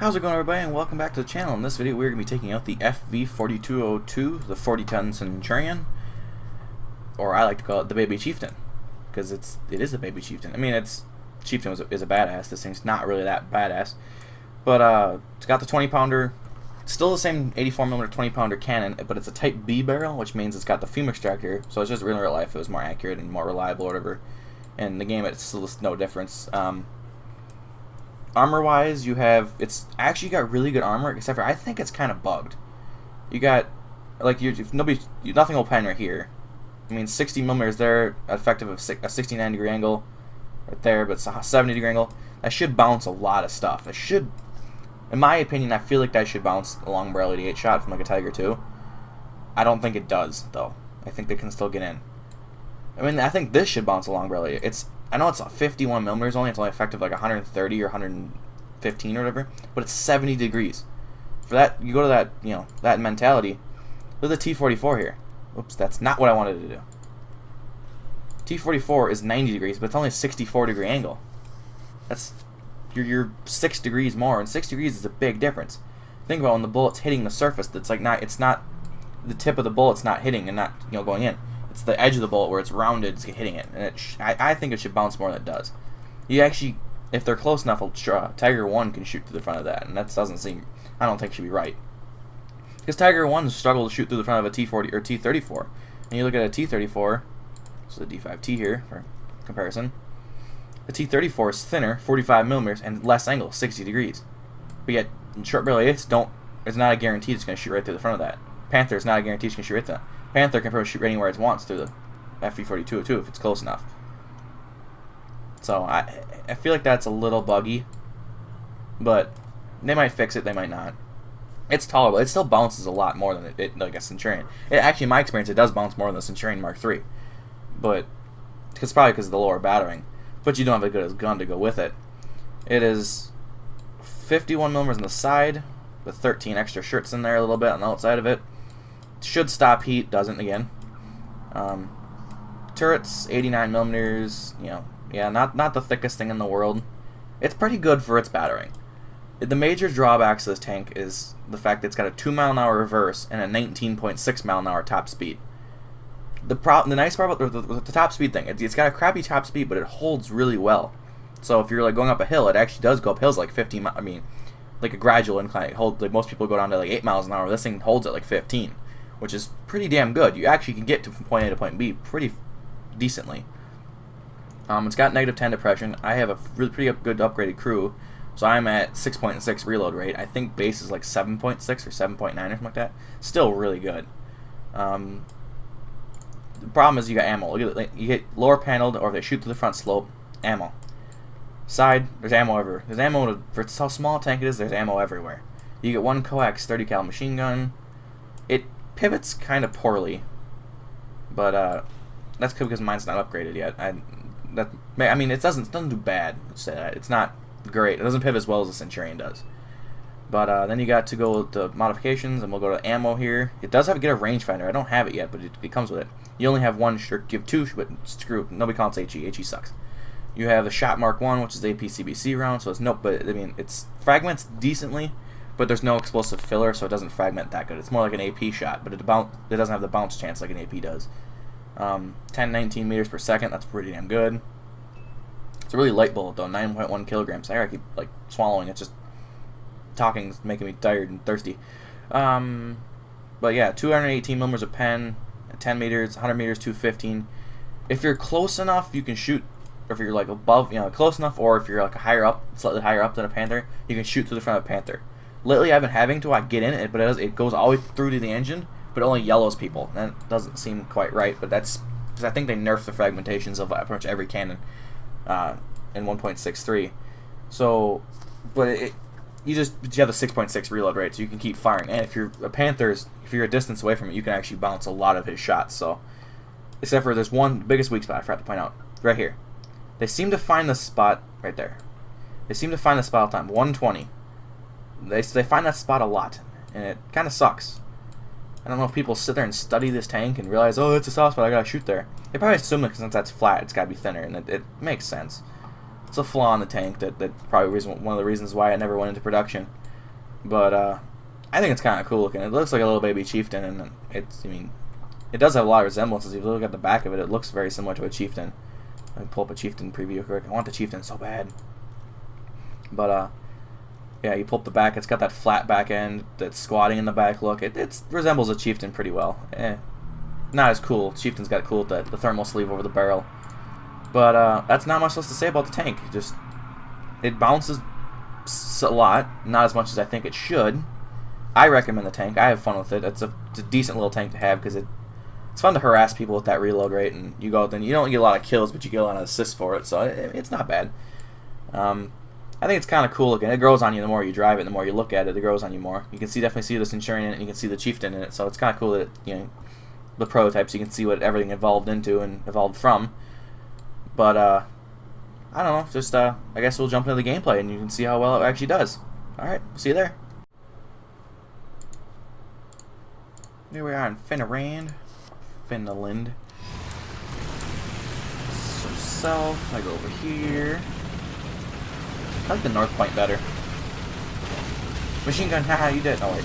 How's it going, everybody, and welcome back to the channel. In this video we're going to be taking out the FV4202, the 40-ton Centurion, or I like to call it the baby Chieftain, because it is the baby Chieftain. I mean, Chieftain is a badass. This thing's not really that badass, but it's got the 20-pounder, still the same 84mm 20-pounder cannon, but it's a Type B barrel, which means it's got the fume extractor, so it's just in real life it was more accurate and more reliable or whatever. In the game it's still no difference. Armor-wise, it's actually got really good armor, except for I think it's kind of bugged. You got, like, nothing will pen right here. I mean, 60mm there, effective of a 69-degree angle, right there, but it's a 70-degree angle. That should bounce a lot of stuff. It should, in my opinion, I feel like that should bounce a long barrel 88 shot from like a Tiger II. I don't think it does, though. I think they can still get in. I mean, I think this should bounce a long barrel. I know it's 51mm only. It's only effective like 130 or 115 or whatever, but it's 70 degrees. For that, you go to that, that mentality. Look at the T44 here. Oops, that's not what I wanted to do. T44 is 90 degrees, but it's only a 64-degree angle. That's you're 6 degrees more, and 6 degrees is a big difference. Think about when the bullet's hitting the surface. It's not the tip of the bullet's not hitting and not going in. It's the edge of the bullet where it's rounded, it's hitting it, and I think it should bounce more than it does. You actually, if they're close enough, Tiger 1 can shoot through the front of that, and that doesn't seem, I don't think should be right. Because Tiger 1s struggle to shoot through the front of a T40 or T34, and you look at a T34, so the D5T here for comparison. The T34 is thinner, 45mm, and less angle, 60 degrees. But yet, short barrel 8s it's not a guarantee it's going to shoot right through the front of that. Panther is not a guarantee it's going to shoot right through that. Panther can probably shoot anywhere it wants through the FV4202 if it's close enough. So I feel like that's a little buggy, but they might fix it, they might not. It's tolerable. It still bounces a lot more than like a Centurion. Actually, in my experience, it does bounce more than the Centurion Mark III, but it's probably because of the lower battering. But you don't have a good gun to go with it. It is 51mm on the side with 13 extra shirts in there a little bit on the outside of it. Should stop heat, doesn't again. Turrets, 89mm, yeah, not the thickest thing in the world. It's pretty good for its battering. The major drawbacks to this tank is the fact that it's got a 2-mile-an-hour reverse and a 19.6-mile-an-hour top speed. The nice part about the top speed thing, it's got a crappy top speed, but it holds really well. So if you're like going up a hill, it actually does go up hills like 15. I mean, like a gradual incline. Like most people go down to like 8 miles an hour. This thing holds at like 15. Which is pretty damn good. You actually can get from point A to point B pretty decently. It's got -10 depression. I have a pretty good upgraded crew, so I'm at 6.6 reload rate. I think base is like 7.6 or 7.9 or something like that. Still really good. The problem is you got ammo. You get lower paneled, or if they shoot through the front slope, ammo. Side, there's ammo everywhere. There's ammo for how small a tank it is. There's ammo everywhere. You get one coax 30 cal machine gun. It pivots kind of poorly, but that's because mine's not upgraded yet. I mean, it doesn't do bad. Let's say that it's not great. It doesn't pivot as well as the Centurion does. But then you got to go to modifications, and we'll go to ammo here. It does get a rangefinder. I don't have it yet, but it comes with it. You only have one shirt. You have two, but screw. Nobody counts HE. HE sucks. You have the Shot Mark 1, which is the APCBC round. So it's but I mean, it's fragments decently. But there's no explosive filler, so it doesn't fragment that good. It's more like an AP shot, but it doesn't have the bounce chance like an AP does. 10-19 meters per second, that's pretty damn good. It's a really light bullet, though, 9.1 kilograms. I keep like swallowing. It's just talking is making me tired and thirsty. But yeah, 218mm of pen, 10 meters, 100 meters, 215. If you're close enough, you can shoot. Or if you're like above, close enough, or if you're like higher up, slightly higher up than a Panther, you can shoot through the front of a Panther. Lately, I've been having to. I get in it, but it goes all the way through to the engine, but it only yellows people. That doesn't seem quite right, but that's because I think they nerfed the fragmentations of pretty much every cannon in 1.63. So, but you have a 6.6 reload rate, so you can keep firing. And if you're a distance away from it, you can actually bounce a lot of his shots. So, except for there's one biggest weak spot I forgot to point out right here. They seem to find the spot right there. They seem to find the spot all the time. 120. They find that spot a lot, and it kind of sucks. I don't know if people sit there and study this tank and realize, oh, it's a soft spot, I gotta shoot there. They probably assume that since that's flat, it's gotta be thinner, and it makes sense. It's a flaw in the tank that probably one of the reasons why it never went into production. But I think it's kind of cool looking. It looks like a little baby Chieftain, and it's, I mean, it does have a lot of resemblances. If you look at the back of it, it looks very similar to a Chieftain. Let me pull up a Chieftain preview quick. I want the Chieftain so bad. But yeah, you pull up the back. It's got that flat back end, that squatting in the back look. It resembles a Chieftain pretty well. Not as cool. Chieftain's got cool the thermal sleeve over the barrel. But that's not much else to say about the tank. Just it bounces a lot, not as much as I think it should. I recommend the tank. I have fun with it. It's a decent little tank to have because it's fun to harass people with that reload rate, and you go then you don't get a lot of kills, but you get a lot of assists for it, so it's not bad. I think it's kind of cool looking. It grows on you the more you drive it, the more you look at it. It grows on you more. You can definitely see the Centurion in it, and you can see the Chieftain in it, so it's kind of cool that the prototypes, you can see what everything evolved into and evolved from. But I don't know. Just I guess we'll jump into the gameplay, and you can see how well it actually does. All right, see you there. Here we are in Finland. So south, I go over here. I like the north point better. Machine gun, haha, you did. Oh wait.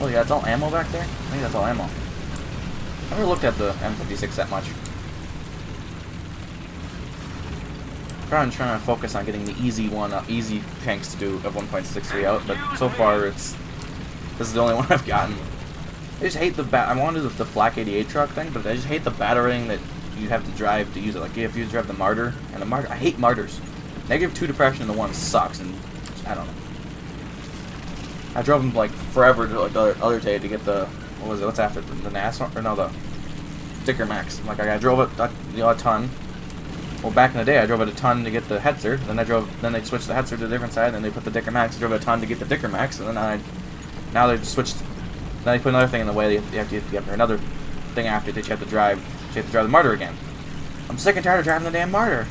Oh yeah, that's all ammo back there? I think that's all ammo. I never looked at the M56 that much. I'm trying to focus on getting the easy tanks to do of 1.63 out, but so far this is the only one I've gotten. I just hate I want to do the Flak 88 truck thing, but I just hate the battering that you have to drive to use it. Like if you drive the Martyr, and I hate Martyrs. -2 depression in the one sucks, and I don't know. I drove them like forever to like the other day to get the what's after the NAS or no the Sticker Max. Like I drove it a ton. Well, back in the day, I drove it a ton to get the Hetzer. Then they switched the Hetzer to the different side. Then they put the Dicker Max. I drove it a ton to get the Dicker Max, and then now they switched. Then they put another thing in the way. You have to get another thing after that you have to drive. You have to drive the Martyr again. I'm sick and tired of driving the damn Martyr.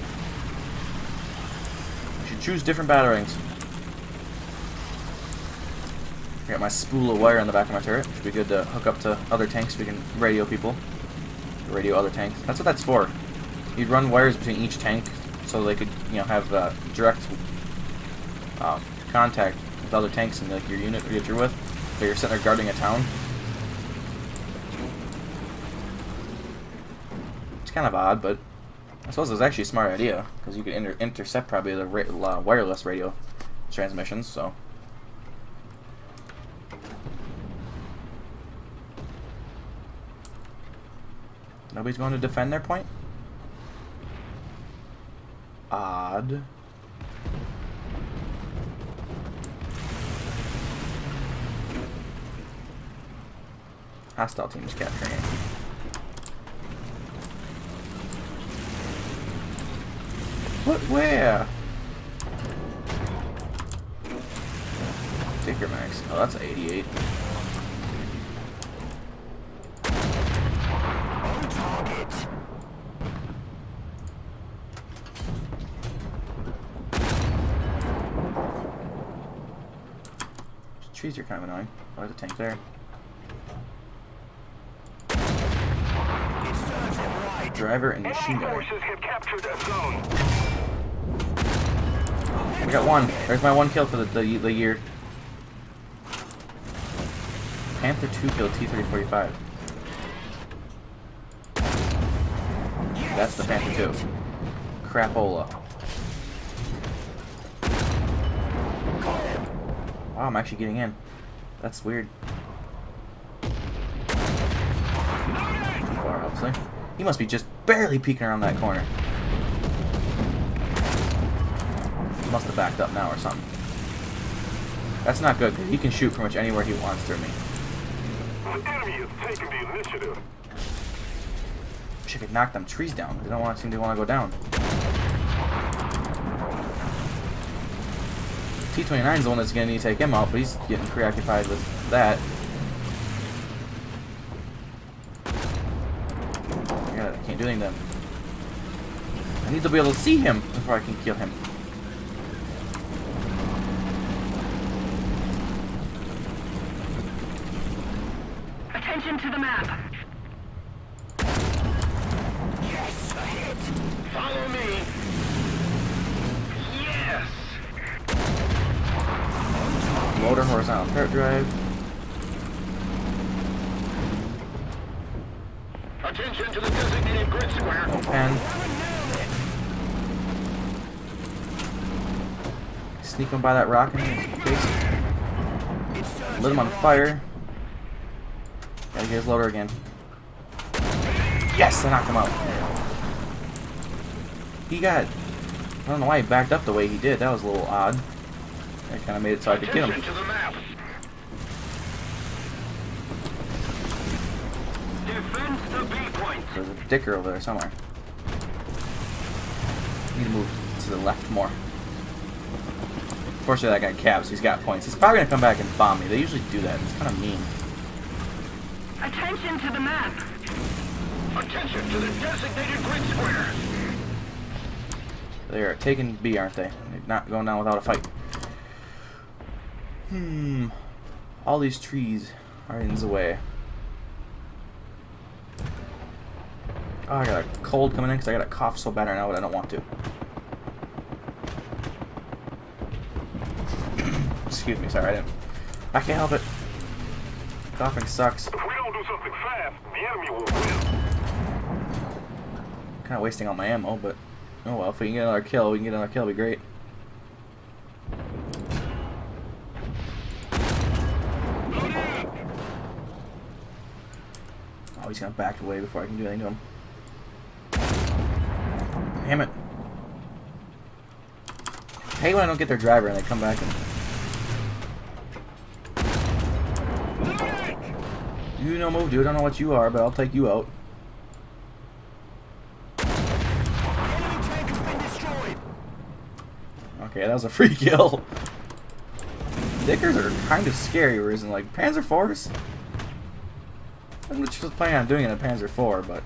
You should choose different batterings. I got my spool of wire on the back of my turret. Should be good to hook up to other tanks. We can radio people, radio other tanks. That's what that's for. You'd run wires between each tank so they could, have direct contact with other tanks in like your unit that you're with. So you're sitting there guarding a town. It's kind of odd, but I suppose it was actually a smart idea because you could intercept probably the wireless radio transmissions. So. Nobody's going to defend their point? Odd. Hostile team is capturing it. What? Where? Dicker Max. Oh, that's an 88. Trees are kind of annoying. Oh, there's a tank there. Driver and machine gunner. I got one. There's my one kill for the year. Panther 2 killed T-3045. That's the Panther 2. Crapola. Wow, I'm actually getting in. That's weird. Too far, obviously. He must be just barely peeking around that corner. He must have backed up now or something. That's not good, because he can shoot pretty much anywhere he wants through me. The enemy is taking the initiative. Wish I could knock them trees down. They don't seem to want to go down. T-29 is the one that's going to need to take him out, but he's getting preoccupied with that. God, I can't do anything then. I need to be able to see him before I can kill him. Attention to the map. Yes, a hit. Follow me. Yes. Loader horizontal turret drive. Attention to the designated grid square. No pen. Sneak him by that rock in his face. Lit him on fire. Gotta get his loader again. Yes, I knocked him out. He got... I don't know why he backed up the way he did. That was a little odd. That kind of made it so I could get him. Attention to the map. Defend the B point. There's a dicker over there somewhere. Need to move to the left more. Fortunately, that guy caps. He's got points. He's probably gonna come back and bomb me. They usually do that. It's kind of mean. Attention to the map. Attention to the designated grid square. They are taking B, aren't they? They're not going down without a fight. All these trees are in the way. Oh, I got a cold coming in because I got a cough so bad right now, but I don't want to. Excuse me, sorry, I can't help it. Coughing sucks. If we don't do something fast, the enemy will win. Kind of wasting all my ammo, but oh well. If we can get another kill, it'll be great. Oh, he's gonna back away before I can do anything to him. Damn it. I hate when I don't get their driver and they come back and... You no move, dude. I don't know what you are, but I'll take you out. Okay, that was a free kill. Dickers are kind of scary, whereas in like Panzer IVs, I'm just planning on doing it in a Panzer IV, but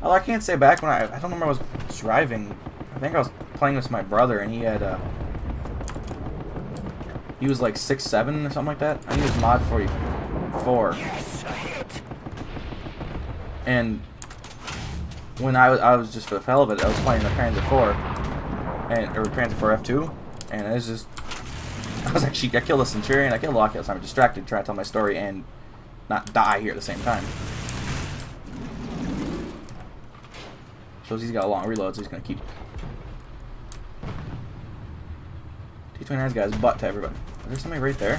oh, I can't say back when I don't remember I was driving. I think I was playing with my brother, and he had he was like 6'7" or something like that. I think he was mod 44. And when I was just for the hell of it, I was playing the Panzer IV or Panzer IV F2, and it was just I killed a Centurion, I killed a Lockheed, so I'm distracted trying to tell my story and not die here at the same time. Shows he's got a long reload, so he's gonna keep T-29's got his butt to everybody. Is there somebody right there?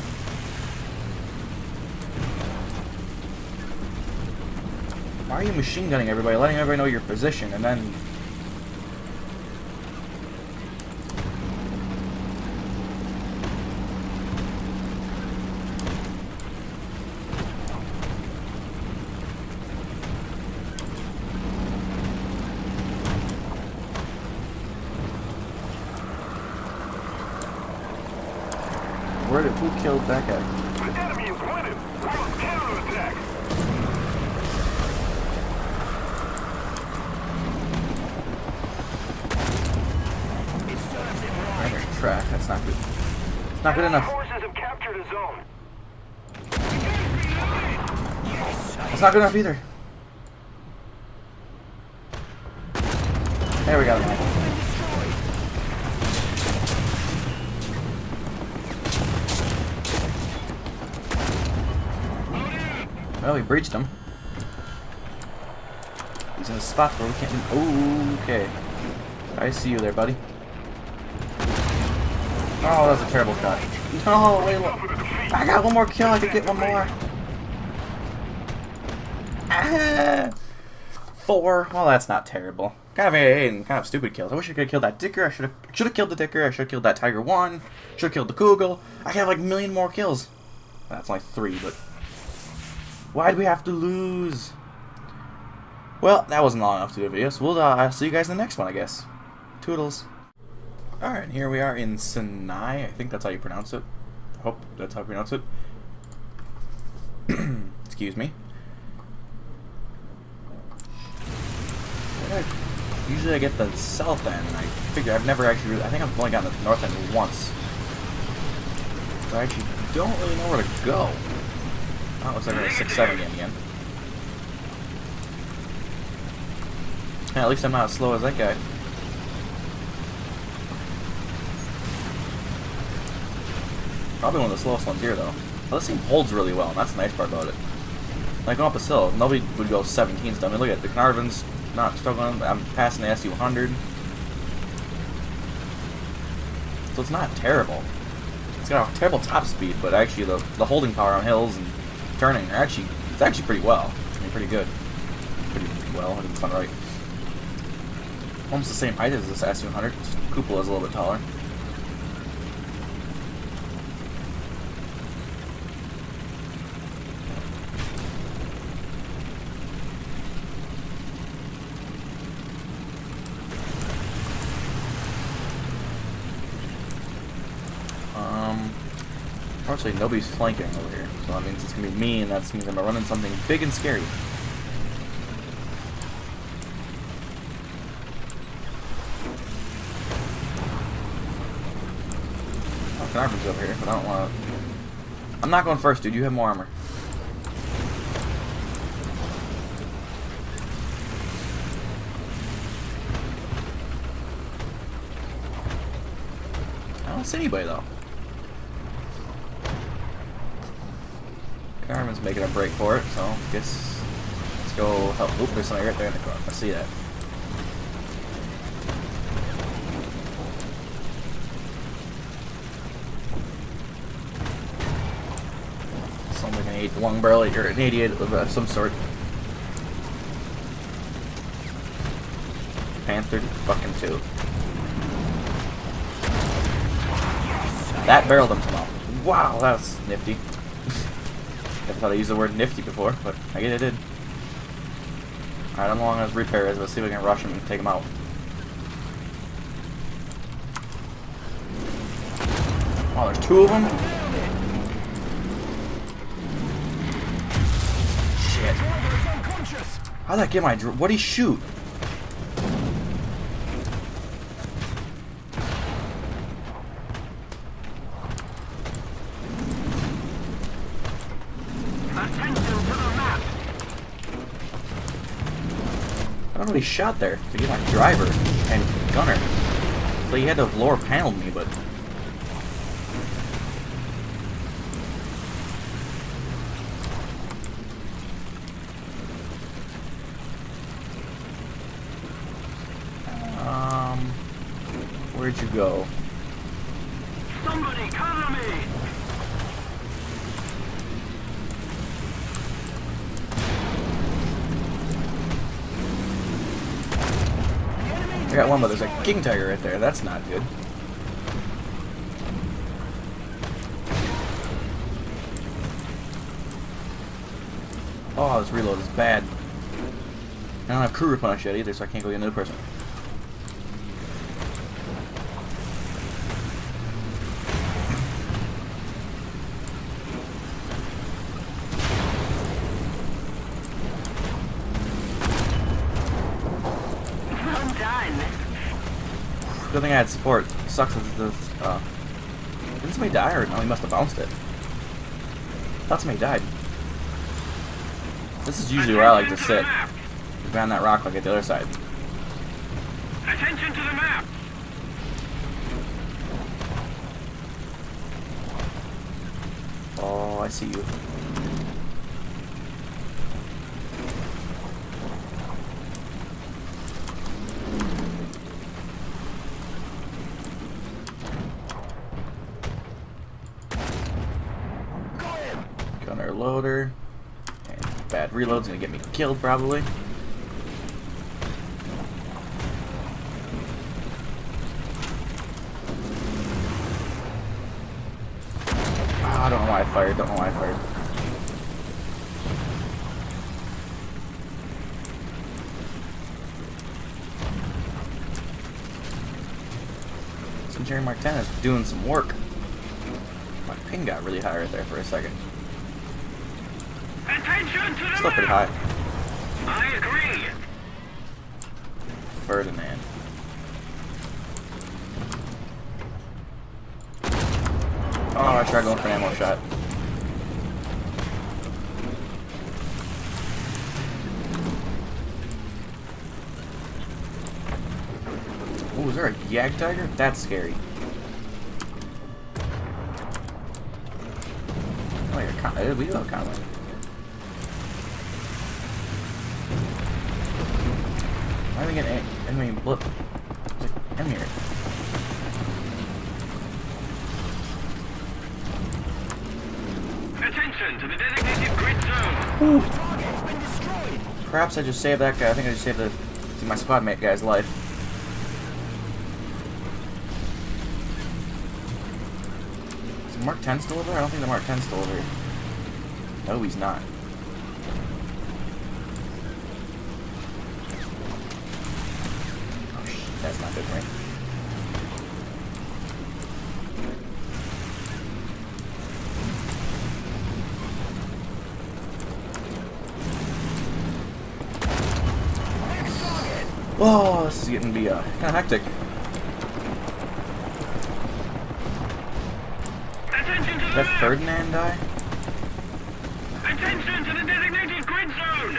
Why are you machine gunning everybody, letting everybody know your position, and then... Who killed that guy? The enemy is winning. We're on counterattack. There's track. That's not good. It's not good enough. Forces have captured a zone. It's not good enough either. There we go. Well, we breached him. He's in a spot where we can't... Oh, okay. I see you there, buddy. Oh, that was a terrible shot. No, wait, look. I got one more kill. I could get one more. Ah, 4. Well, that's not terrible. Kind of stupid kills. I wish I could have killed that Dicker. I should have killed the Dicker. I should have killed that Tiger 1. Should have killed the Kugel. I could have like a million more kills. That's only 3, but... Why'd we have to lose? Well, that wasn't long enough to do a video, so we'll see you guys in the next one, I guess. Toodles. Alright, and here we are in Sinai. I think that's how you pronounce it. I hope that's how you pronounce it. Excuse me. Usually I get the south end, and I figure I've never actually really... I think I've only gotten the north end once. So I actually don't really know where to go. Oh, looks like we're at 6-7 again. Yeah, at least I'm not as slow as that guy. Probably one of the slowest ones here, though. But this thing holds really well, and that's the nice part about it. Like, going up this hill, nobody would go 17 stuff. I mean, look at it. The Carnarvon's not struggling. I'm passing the SU-100. So it's not terrible. It's got a terrible top speed, but actually the holding power on hills and turning it's actually pretty well. I mean, pretty good. Pretty well, I didn't sound right. Almost the same height as this SU-100. Just cupola is a little bit taller. Unfortunately, nobody's flanking over here, so that means it's gonna be me, and that means I'm running something big and scary. Oh, Carnarvon's over here, but I don't want to. I'm not going first, dude. You have more armor. I don't see anybody though. Carmen's making a break for it, so I guess let's go help. Oop, there's somebody right there in the car. I see that. Sounds like an long barrel or an 88 of some sort. Panther fucking 2. That barreled him out. Wow, that's nifty. I thought I used the word nifty before, but I guess I did. Alright, I'm along as repairs. Let's see if we can rush him and take him out. Oh, there's 2 of them? Shit. How'd that get my... What'd he shoot? I don't know what he shot there. So he's my driver and gunner. So he had to have lower paneled me, but... Where'd you go? Somebody cover me! I got one, but there's a king tiger right there. That's not good. Oh, this reload is bad. I don't have crew replenish yet either, so I can't go get a new person. Good thing I had support. Sucks that this, didn't somebody die, or no, he must have bounced it. Thought somebody died. This is usually where I like to sit. Behind that rock like at the other side. Attention to the map! Oh, I see you. Gunner loader. And bad reload's gonna get me killed probably. I don't know why I fired, don't know why I fired. Centurion Mark 10 is doing some work. My ping got really high right there for a second. Attention to the Still pretty map! high. I agree! Ferdinand. Oh, I tried going for an ammo shot. Oh, is there a Yag Tiger? That's scary. We do have convoy. Why are we getting enemy blip? There's an enemy here. Attention to the designated grid zone. Ooh. Target has been destroyed. Perhaps I just saved that guy. I think I just saved my squad mate guy's life. Is the Mark 10 still over? I don't think the Mark 10's still over here. No, he's not. Oh shit, that's not good for me. Whoa, this is getting to be kind of hectic. Attention to the Did map. Ferdinand die? Attention to the designated grid zone.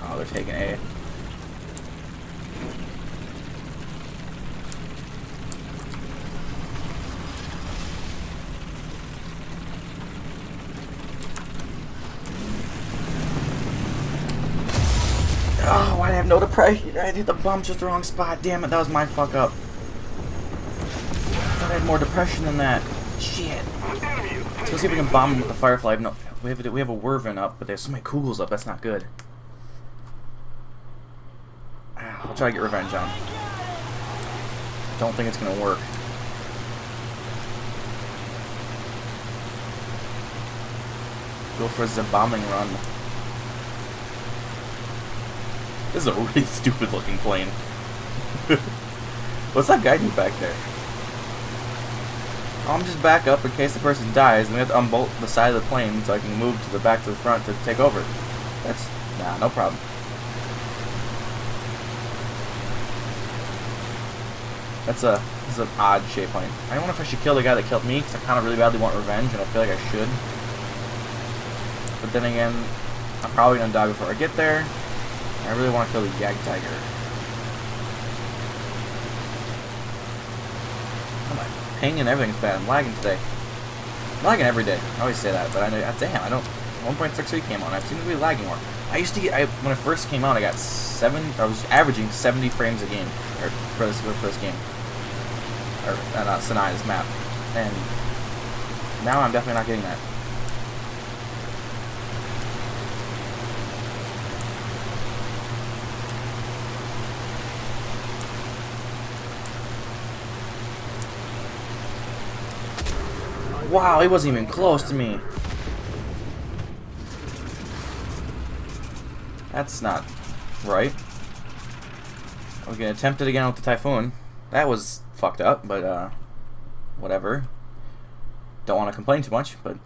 Oh, they're taking A. Oh, why did I have no depression? I hit the bomb just the wrong spot. Damn it, that was my fuck up. I thought I had more depression than that. Shit. Let's go see if we can bomb him with the Firefly. No, we have a Werven up, but there's so many Kugels up. That's not good. I'll try to get revenge on him. Don't think it's gonna work. Go for the bombing run. This is a really stupid looking plane. What's that guy do back there? I'm just back up in case the person dies, and we have to unbolt the side of the plane so I can move to the back to the front to take over. That's no problem. This is an odd shaped plane. I don't know if I should kill the guy that killed me, because I kind of really badly want revenge, and I feel like I should. But then again, I'm probably gonna die before I get there. I really want to kill the Yag Tiger. Oh, my ping and everything's bad. I'm lagging today. I'm lagging every day. I always say that, but I know. Damn, I don't. 1.63 came on. I seem to be lagging more. I used to get. When I first came out, I got I was averaging 70 frames a game, or for this game, or not Sinai's map, and now I'm definitely not getting that. Wow, he wasn't even close to me. That's not right. We can attempt it again with the Typhoon. That was fucked up, but whatever. Don't want to complain too much, but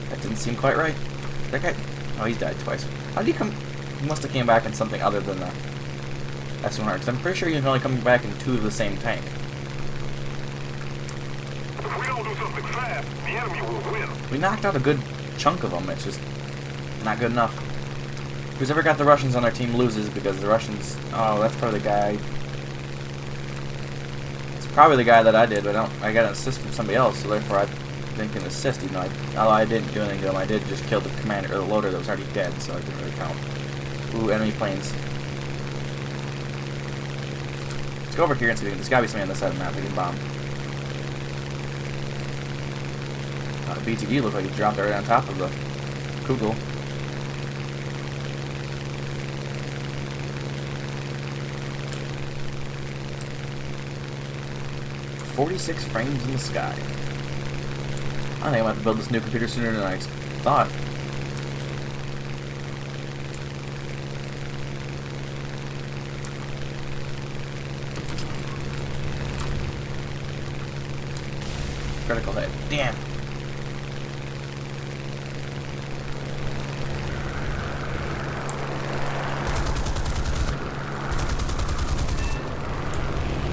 that didn't seem quite right. That guy, oh, he's died twice. How did he come? He must have came back in something other than the S100, because I'm pretty sure you can only come back in 2 of the same tank. If we don't do something fast, the enemy will win. We knocked out a good chunk of them. It's just not good enough. Who's ever got the Russians on their team loses, because the Russians... Oh, that's probably the guy... It's probably the guy that I did, but I got an assist from somebody else, so therefore I didn't get an assist, even though although I didn't do anything to him. I did just kill the commander, or the loader that was already dead, so it didn't really count. Ooh, enemy planes. Let's go over here and see if there's gotta be somebody on this side of the map we can bomb. BTD looked like he dropped right on top of the Kugel. .46 frames in the sky. I think I'm going to have to build this new computer sooner than I thought. Critical hit. Damn.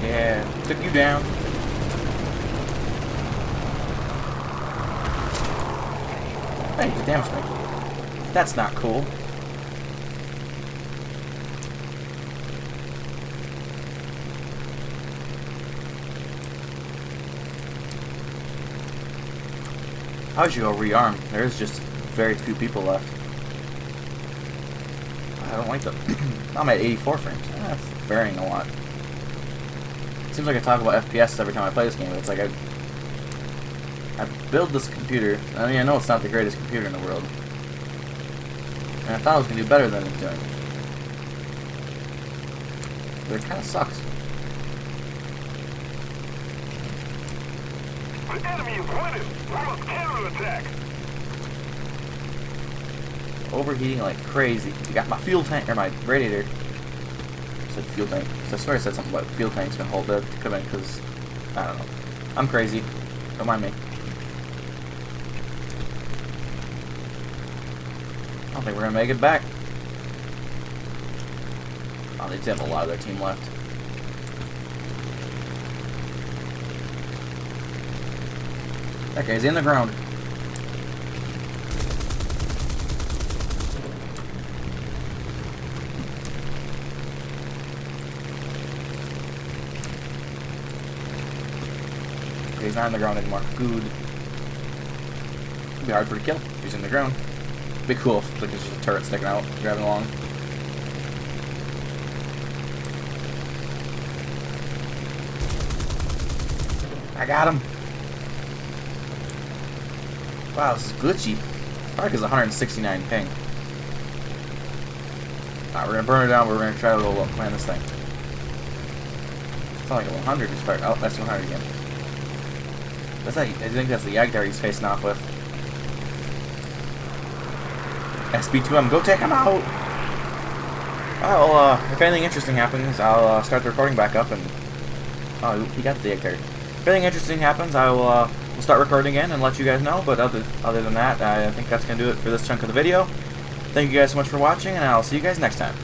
Yeah, took you down. Hey, you damaged me. That's not cool. How would you go rearm? There's just very few people left. I don't like them. I'm at 84 frames. That's varying a lot. Seems like I talk about FPS every time I play this game, but it's like I build this computer. I mean, I know it's not the greatest computer in the world. And I thought it was going to do better than it's doing. But it kind of sucks. The enemy is winning. We must counterattack. Overheating like crazy. You got my fuel tank, or my radiator. I said fuel tank. So I swear I said something about fuel tanks gonna hold that. Could have been because, I don't know. I'm crazy. Don't mind me. I don't think we're gonna make it back. Oh, they did have a lot of their team left. That guy's in the ground. Okay, he's not in the ground anymore. Good. It'd be hard for him to kill if he's in the ground. It'd be cool if like, there's just a turret sticking out, driving along. I got him. Wow, this is glitchy. Probably because 169 ping. Alright, we're gonna burn it down, but we're gonna try to land this thing. It's not like a 100 is fired. Oh, that's 100 again. That's that, I think that's the Yagdar he's facing off with. SB2M, go take him out! Well, if anything interesting happens, I'll start the recording back up and... Oh, he got the Yagdar. If anything interesting happens, I will we'll start recording again and let you guys know, but other than that, I think that's going to do it for this chunk of the video. Thank you guys so much for watching, and I'll see you guys next time.